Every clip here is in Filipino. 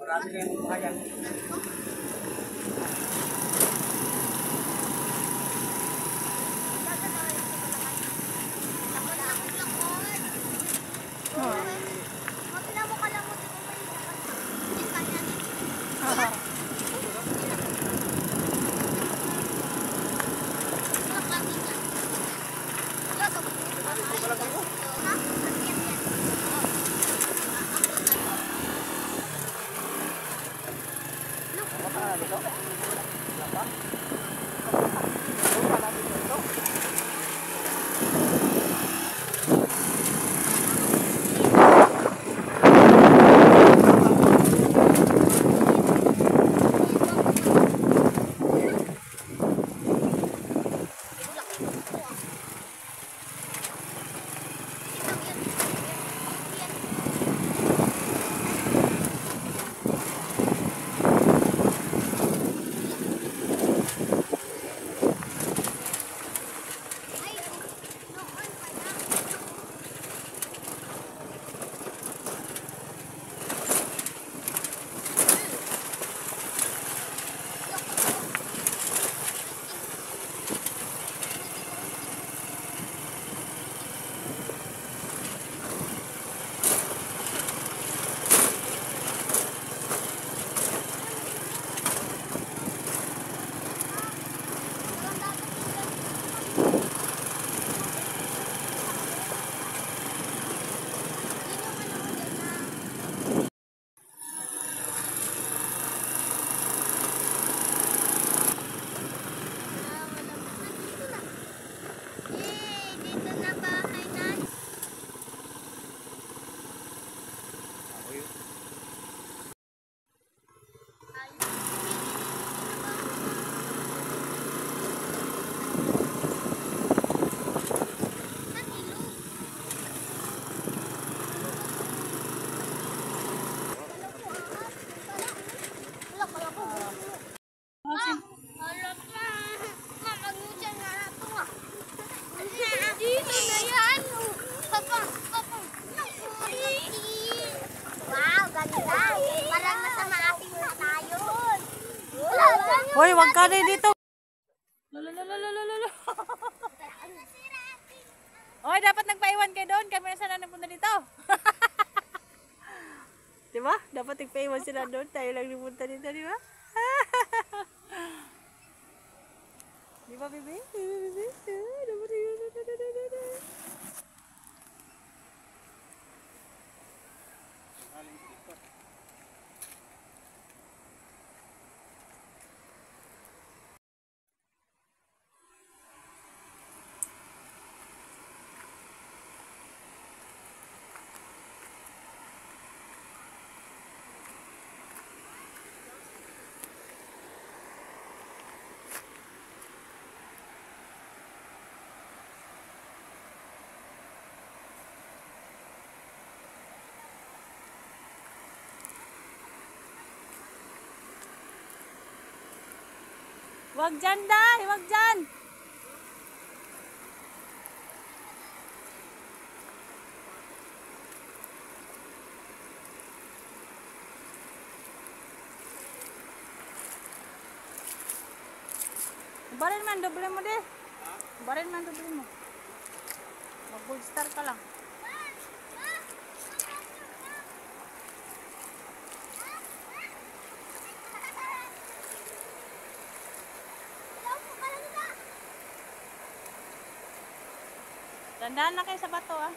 Marami kayong buhayan. Hoy, wag ka na dito. Hoy, dapat nagpaiwan kayo doon. Kami na sana napunta dito. Diba? Dapat nagpaiwan sila doon. Tayo lang napunta dito, diba? Diba, bebe? Wag dyan, Day! Wag dyan! Barin man, doble mo di. Barin man, doble mo. Mag-gold star ka lang. Dandahan na kayo sa bato, ah.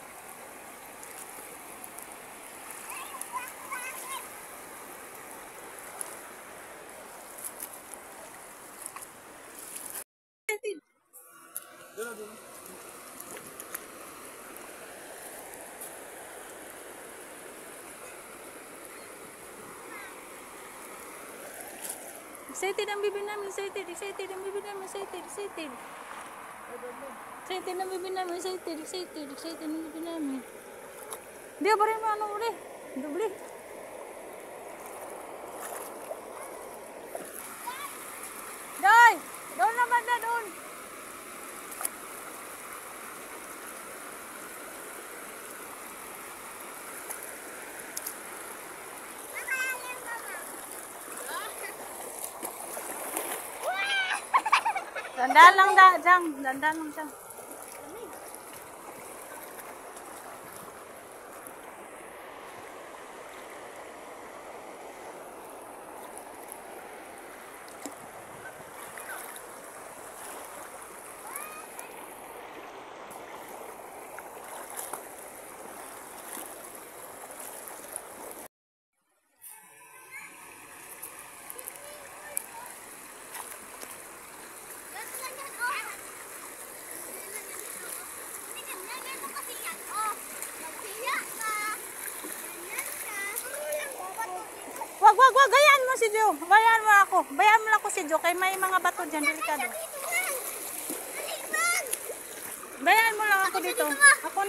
Excited ang bibi namin, excited ang bibi namin, excited. Excited ang bibi namin, excited ang bibi namin. Di ba rin mo ano uli? Doble. Day! Doon naman na doon. Dandan lang Jang. Dandan lang Jang. Wag, gayaan mo si Jo. Bayaan mo ako. Bayaan mo lang ako si Jo kay may mga bato diyan delikado. Bayaan mo lang ako dito. Ako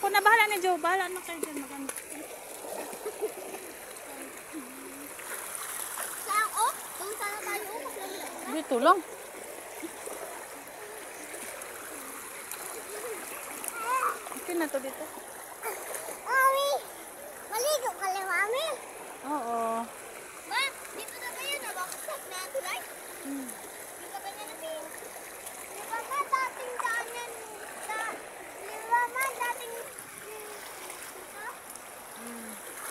na bahala ni Jo. Bahala na kayo diyan maganda. Saan ko? Doon sana tayo. Dito lang. Okay na to dito. Mami! Maligo ka lang, Mami! Oo. Ma, dito na kayo na baksak na tulay? Di ba ganyan natin? Di ba ma dating daan yan? Di ba ma dating...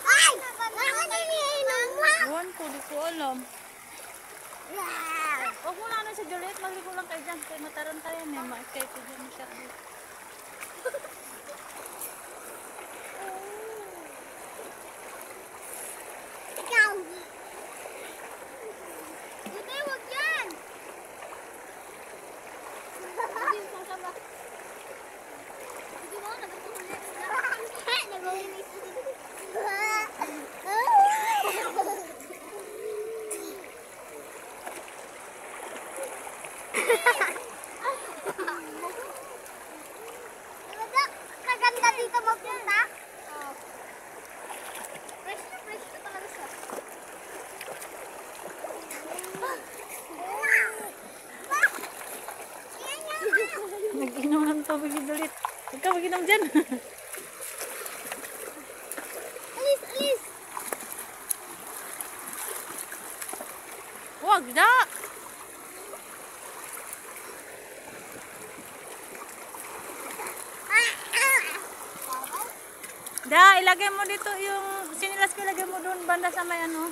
Ay! Bakit iniinom mo? Ewan ko, di ko alam. Huwag mo na si Juliet. Maligo lang kayo dyan. Kaya matarantayan eh. Ma-escape ko dyan siya. Ikaw! Buti, huwag yan! Hindi mo sasama. Hindi mo, nagpupulis na. Nagpupulis na. Kaganda dito magpunta? Oo. Fresh na talaga siya. Nag-inom ng tubig si Juliet. Huwag ka mag-inom dyan. Alis! Huwag na! Da, ilagay mo dito yung sinilas ko, ilagay mo doon banda sa may ano.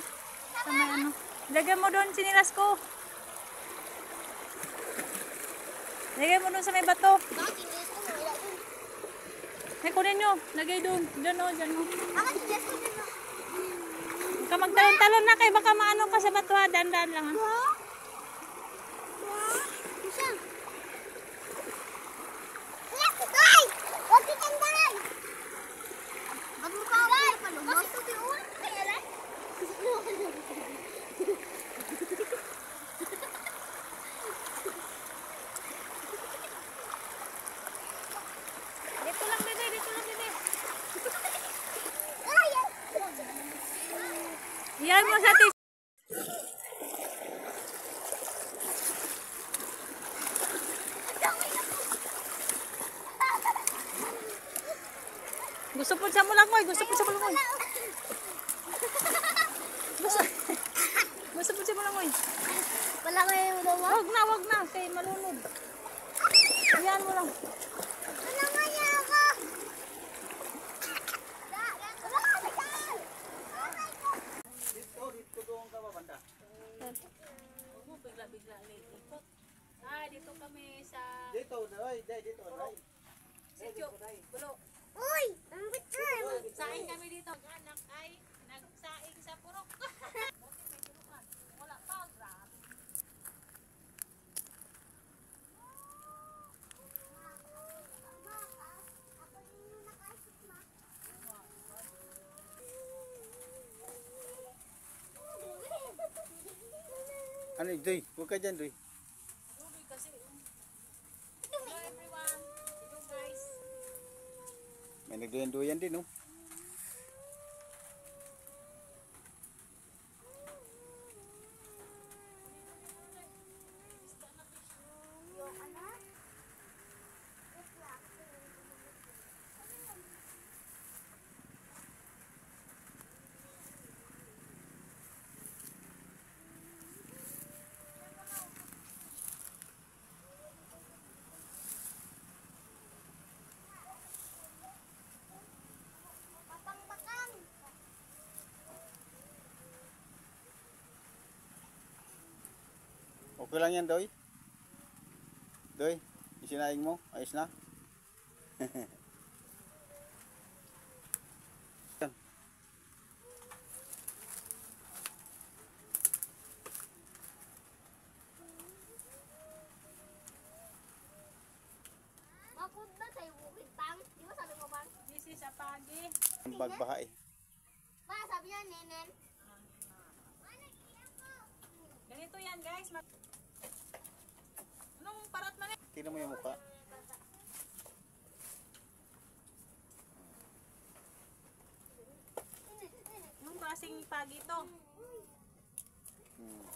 Sa may ano. Ilagay mo doon sinilas ko. Ilagay mo doon sa may bato. Bakit inis ko wala dun? Ay, kunin nyo. Lagay doon. Diyan o, diyan o. Bakit inis ko dun? Huwag ka magtalon-talon na kayo. Baka maano ka sa bato ha. Daan-daan lang ha. Isa. Ay! Huwag kitandaan! Ba't mo pa ako palumos? Kasi ito yung ulo kaya lang. Dito lang, Dede. Dito lang, Dede. Ay! Iyan mo sa tis. Gusto po siya mo lang, oy. Gusto po siya mo lang, oy. Gusto po siya mo lang, oy. Wala kayo yung dawa? Wag na. Kay malunod. Ayan mo lang. Wala kaya ako! Dito doon ka ba banda? Huwag mo bigla-bigla ikot. Dito kami sa Dito, dai, dito, dai. sityo. Bulo. Uy! Ang bitin! Saing kami dito. Anak ay nagsaing sa purok. Buti may tulukan. Wala pa, grabe. Ano, Doy? Huwag ka dyan, Doy. Ruby kasi. Hello everyone. Hello guys. May nagduyan-duyan din, oh. Patang-patang! Okay lang yan, Doy. Doy, isinaing mo. Ayos na. Mapod na sa'yo, bukid pang. Di ba sabi mo bang? This is a pagi. Ang bagbaha eh. Ma, sabi niya, nenen. Ganito yan guys. Anong parat man eh? Tingnan mo yung mukha. Anong klaseng pagi to? Hmm.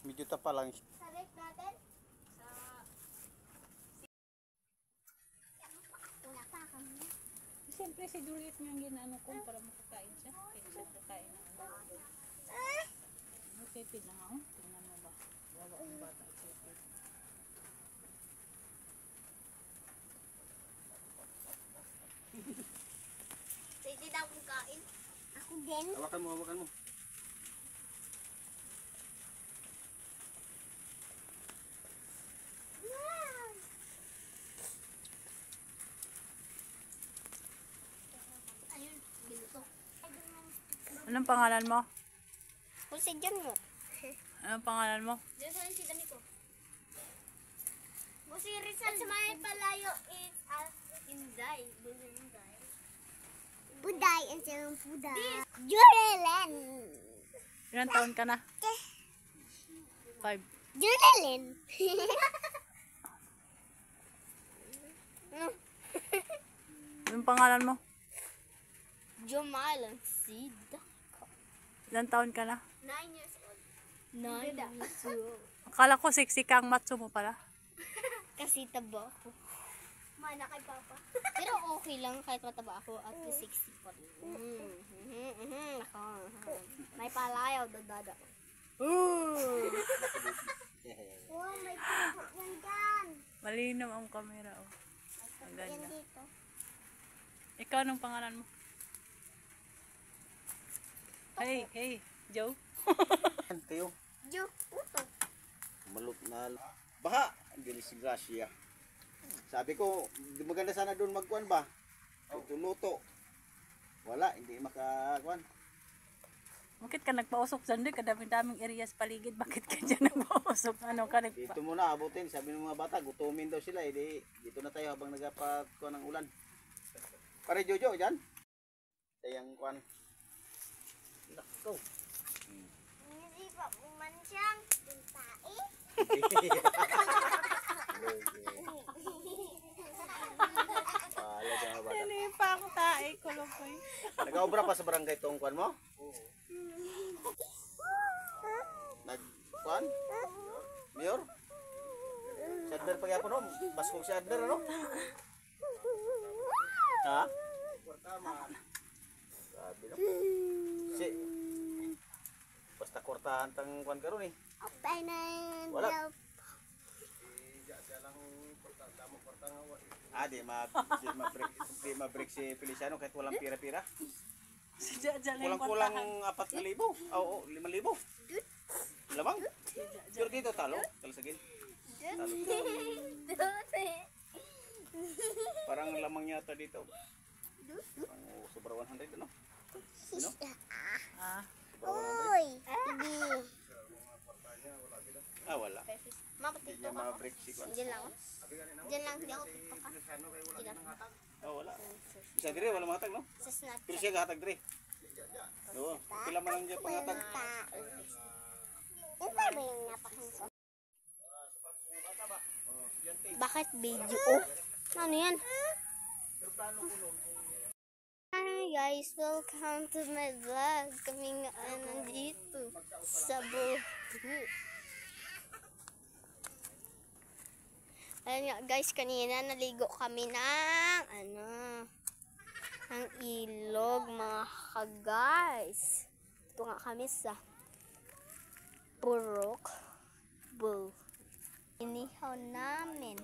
Medyo tapa lang. Sarap natin. Sa Wala pa kami. siyempre si Juliet nga ginano ko para makakain siya. Kaya siya kakain ng ano. Okay, na nga oh. Tingnan mo ba? Wawa ang bata. Sipid. Pwede daw kong kain. Ako din. Hawakan mo, hawakan mo. Wow! Ayun, ginuto. Anong pangalan mo? Kung si John mo. Anong pangalan mo? Diyan saan si Danito. Busi Rizal. At sa may palayo is Inday. Inday. Buday and sa Buday. Jurelen. Ilang taon ka na? 5. Jurelen. Anong pangalan mo? Jumalan Sida. Ilang taon ka na? 9 years old. 9 years old. Akala ko sexy ka ang matso mo pala. Kasi taba ako. Mana kay Papa. Pero okay lang kahit mataba ako at 60 pa rin. May palayaw, dadada. Oh, may pupo yan dyan. Malinaw ang camera oh. Ang Yan ganda. dito. Ikaw anong pangalan mo? Hey, Joe. Kayo. Jo, uto. Maluk na baha. Dilis Gracia. Sabi ko, maganda sana doon magkuan ba? Luto. Wala, hindi makakuan. Bakit ka nagpausok dyan? Kadaming-daming areas paligid. Bakit ka dyan nagpausok? Ano ka Dito muna abutin, sabi ng mga bata, gutumin daw sila. Dito na tayo habang nagpapkuan ng ulan. Pare Jojo, dyan. Tayang kuan. Nako. Hindi pa man siyang buntai. Pala dyan mga bata. Hindi pa ako tae. Kulong ko eh. Nag-aobra pa sa barangay itong kuan mo? Nag-kuan? Mayor? Si Adler pa yapon no? Baskong si Adler ano? Ha? Grabe no. Si basta kortahan tang kwan karon eh. Okay na Wala. daw. Di ma-break si Feliciano kahit walang pira-pira. Si Jaja lang yung Kulang-kulang kontahan. 4,000. Oo, 5,000. Lamang. Pero dito talo, kalasagin. Talo. Parang lamang yata dito. Parang sobra 100 ano? Ano? Ah. Uy. Ah, wala. Mapatid Hindi niya ma-break si kwan. Diyan lang. Diyan lang. Di ako pipaka. Oh, wala. Isa dire wala mahatag no? Sa Snapchat. Pero siya gahatag dire. Oo, pila man lang diya pangatag. Ito ba yung napakanso? Bakit video? Oh, ano yan? Hi guys, welcome to my vlog. Kami nga nandito sa buhay. Ayan nga guys, kanina naligo kami ng ng ilog mga ka-guys. Ito nga kami sa Purok Bull. Inihaw namin.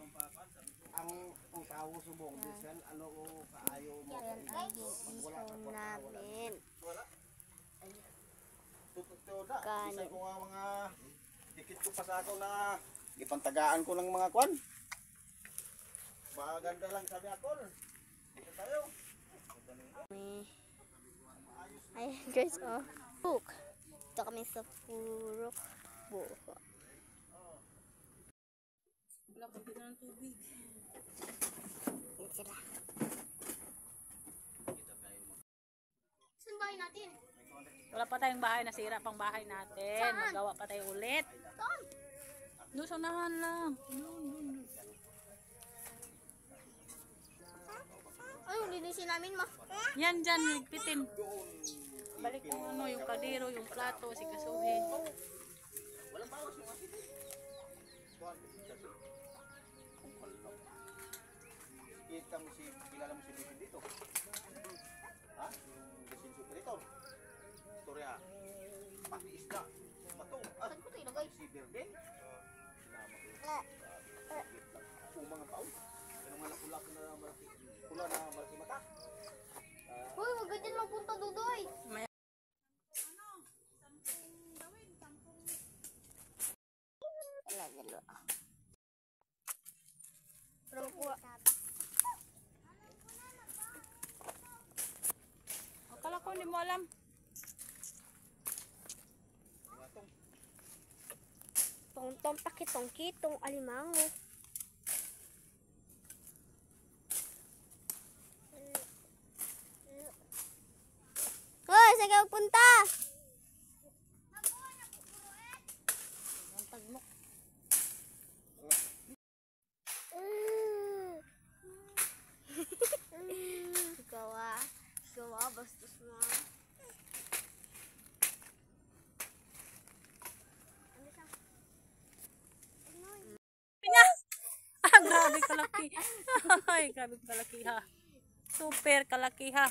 Ang tao subong bisan ano ko kaayo mo. Ayan ang inihaw namin. Tutuda. Kanin. Isa ko nga mga dikit ko pa sa ako na ipantagaan ko ng mga kwan. Maganda lang sabi ako. Dito tayo. Ayan guys, oh. Book. Ito kami sa Purok Buho. Wala pa dito ng tubig. Yan sila. Saan bahay natin? Wala pa tayong bahay, nasira pang bahay natin. Saan? Magawa pa tayo ulit. Saan? Doon sa unahan lang. Ay, linisin namin ma. Yan dyan, ligpitin. Balik mo ano, yung kadiro, yung plato, si kasuhin. Kita mo si kilala mo si Bibi dito. Ha? Yung desin superior. Storya. Pati isda. Bato. Ah, Saan ko ito ilagay? si Berde. Sinama ko. Mga tao. Pero mga kulak na malaki. Pula na malaki mata. Uy, wag ganyan magpunta Dudoy. Lalo. Pero kuha. Akala ko hindi mo alam. Tong-tong pakitong-kitong alimango. Hoy, saan ka punta? Ang tagmok. Gawa, bastos mo. Ah, grabe kalaki. Ay, grabe kalaki ha. Super kalaki ha.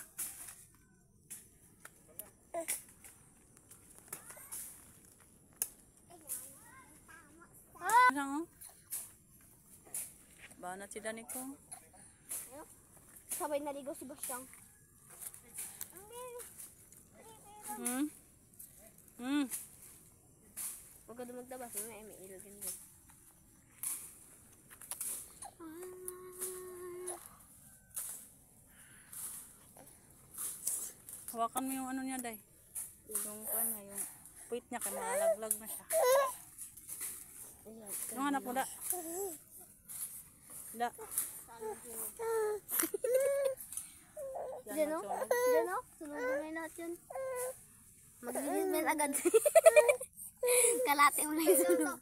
Ano? Banat si Dani ko. Sabay naligaw si Basyang. Hmm? Hmm. Huwag ka dumagdabas, may ilagin din. Hawakan mo yung ano niya, Day. Yung kanya, yung puwit niya, kaya malalaglag na siya. Yung anak mo, Da. Da. Diyan o? Diyan o? Sunod na natin. Mag-email agad. Kalate mo lang yung sunog.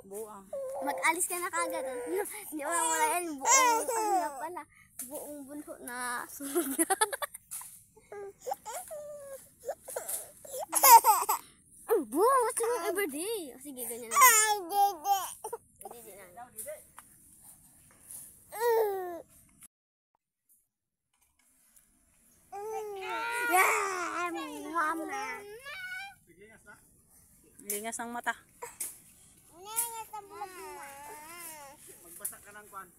Buang. Mag-alis ka na kagad. Hindi mo wala yan. Buong, ano na pala. Buong bunho na sunog na. Buong, what's wrong everyday? Sige, ganyan na. Hindi na. lingas ng mata. Nenga sa bulag mo. Magbasa ka ng kwan.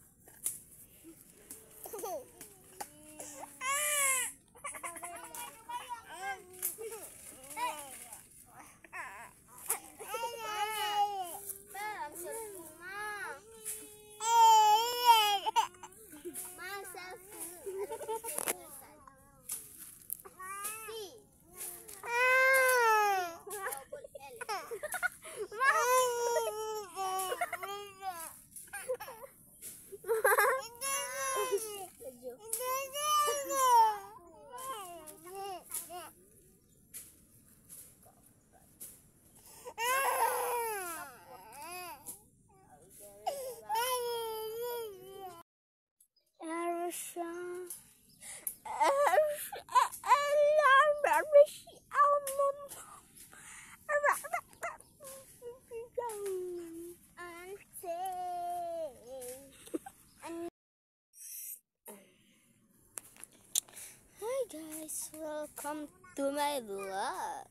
Hi guys, welcome to my vlog.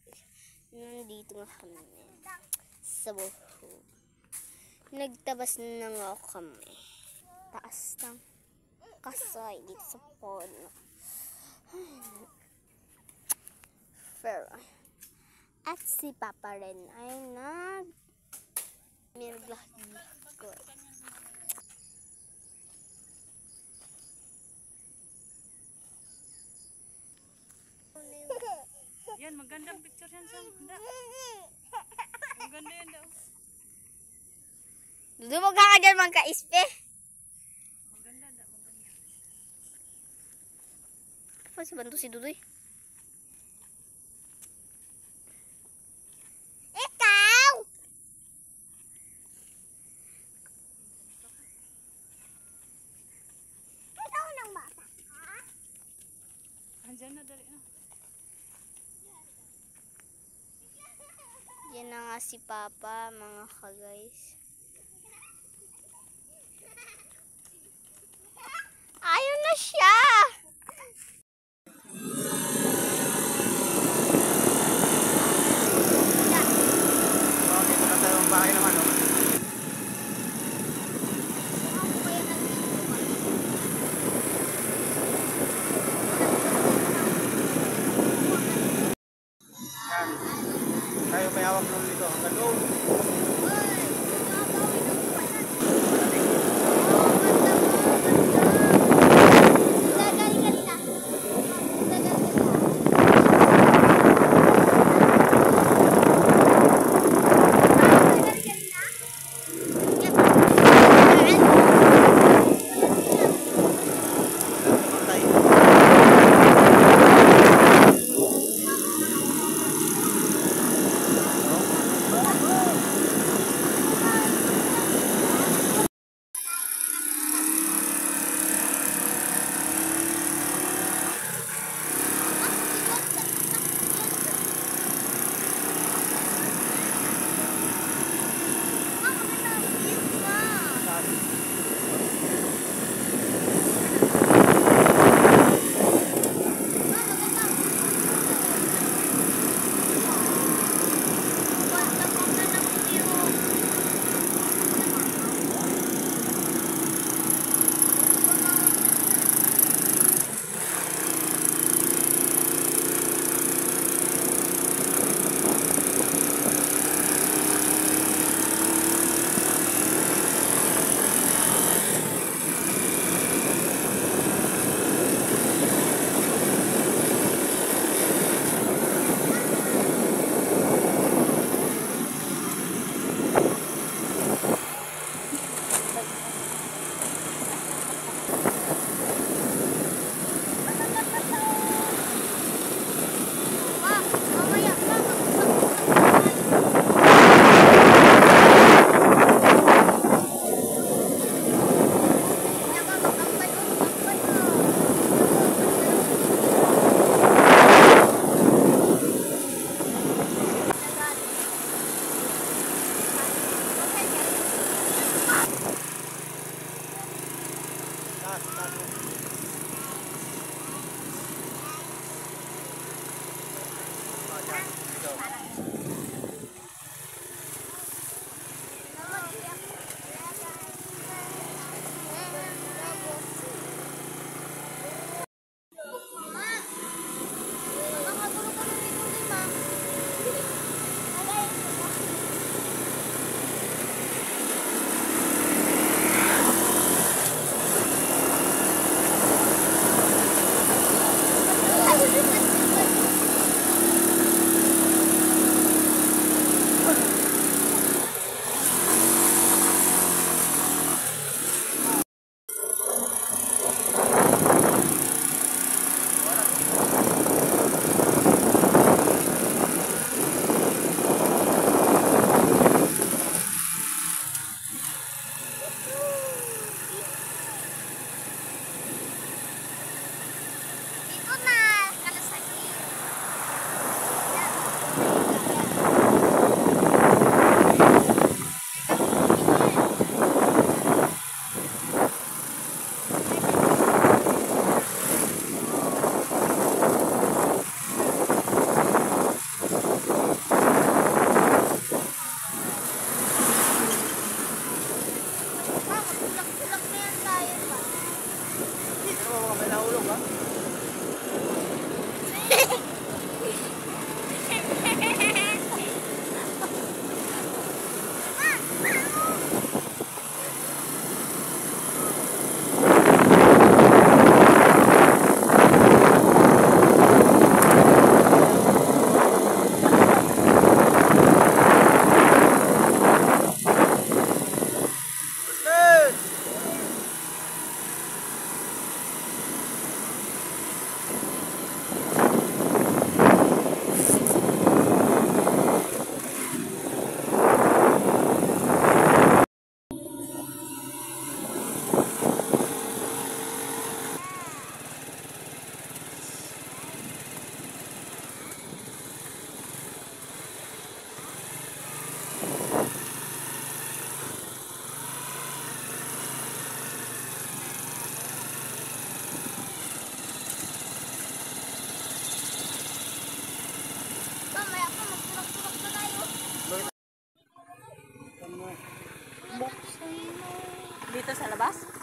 Nandito nga kami sa buhok. Nagtabas na nga kami. Taas ng kasay dito sa puno. Pero, at si Papa rin ay nag-mirglah-mirglah. Yan, magandang picture yan sa handa. Maganda yan daw. Dudu mo ka dyan magka-ispe. Maganda daw, maganda. Apa si bantu si Dudoy? Ikaw! Ikaw nang bata. Andyan na, dali na. Yan na nga si Papa, mga ka-guys. Ayun na siya! So, dito na tayo ang bahay naman. Oh. Yan. Tayo may hawak nun dito. Hanggang doon. Gagaling dito sa labas?